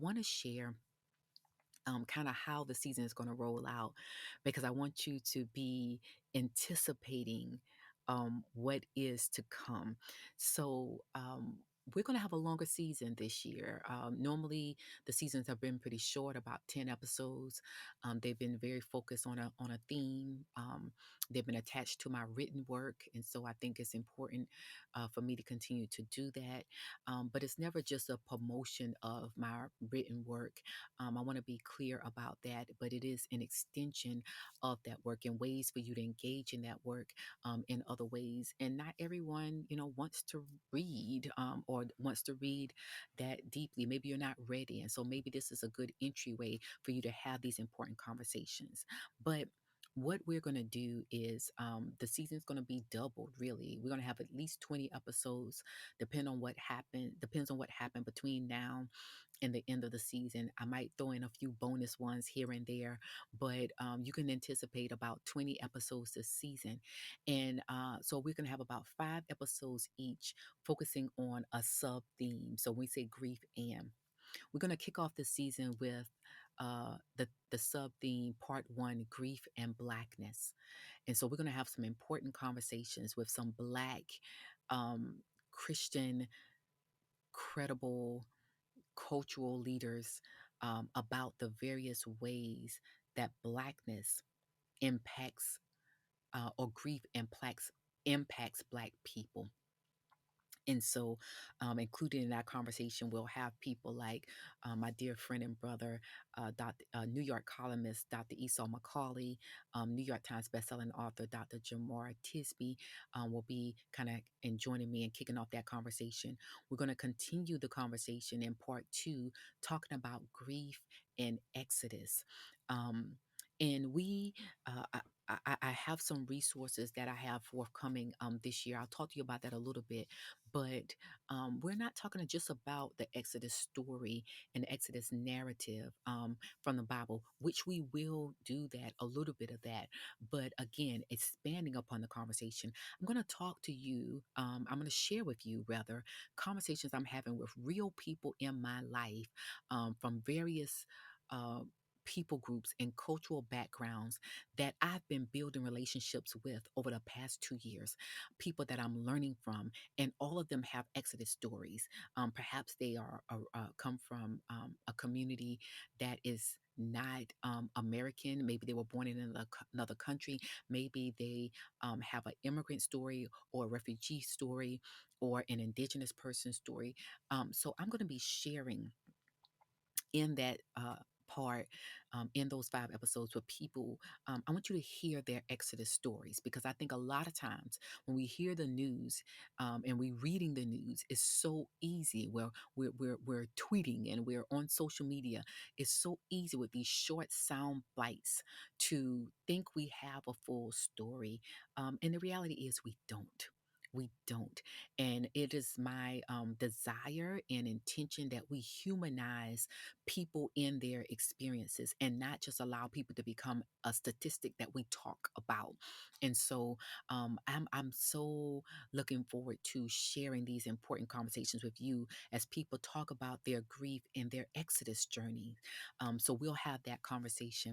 want to share kind of how the season is going to roll out because I want you to be anticipating what is to come. So, we're going to have a longer season this year. Normally, the seasons have been pretty short, about 10 episodes. They've been very focused on a theme. They've been attached to my written work, and so I think it's important for me to continue to do that. But it's never just a promotion of my written work. I want to be clear about that, but it is an extension of that work and ways for you to engage in that work in other ways. And not everyone, wants to read or wants to read that deeply. Maybe you're not ready. And so maybe this is a good entryway for you to have these important conversations. But what we're going to do is the season's going to be doubled, really. We're going to have at least 20 episodes, depends on what happened between now and the end of the season. I might throw in a few bonus ones here and there, but you can anticipate about 20 episodes this season. And so we're going to have about 5 episodes each, focusing on a sub theme. So when we say grief and we're going to kick off the season with the sub theme part one, grief and blackness. And so we're going to have some important conversations with some Black Christian credible cultural leaders about the various ways that Blackness impacts or grief impacts Black people. And so, included in that conversation, we'll have people like my dear friend and brother, New York columnist Dr. Esau McCauley, New York Times bestselling author Dr. Jamar Tisby will be kind of and joining me and kicking off that conversation. We're going to continue the conversation in part two, talking about grief and Exodus. Um, and we, I have some resources that I have forthcoming this year. I'll talk to you about that a little bit, but we're not talking just about the Exodus story and the Exodus narrative from the Bible, which we will do that, a little bit of that. But again, expanding upon the conversation, I'm going to talk to you, I'm going to share with you, rather, conversations I'm having with real people in my life from various people groups and cultural backgrounds that I've been building relationships with over the past 2 years, people that I'm learning from, and all of them have Exodus stories. Perhaps they come from a community that is not American. Maybe they were born in another country. Maybe they have an immigrant story or a refugee story or an indigenous person story. So I'm going to be sharing in that part in those 5 episodes with people. I want you to hear their Exodus stories because I think a lot of times when we hear the news and we reading the news, it's so easy. Well, we're tweeting and we're on social media. It's so easy with these short sound bites to think we have a full story. And the reality is we don't. We don't. And it is my desire and intention that we humanize people in their experiences and not just allow people to become a statistic that we talk about. And so I'm so looking forward to sharing these important conversations with you as people talk about their grief and their Exodus journey. So we'll have that conversation.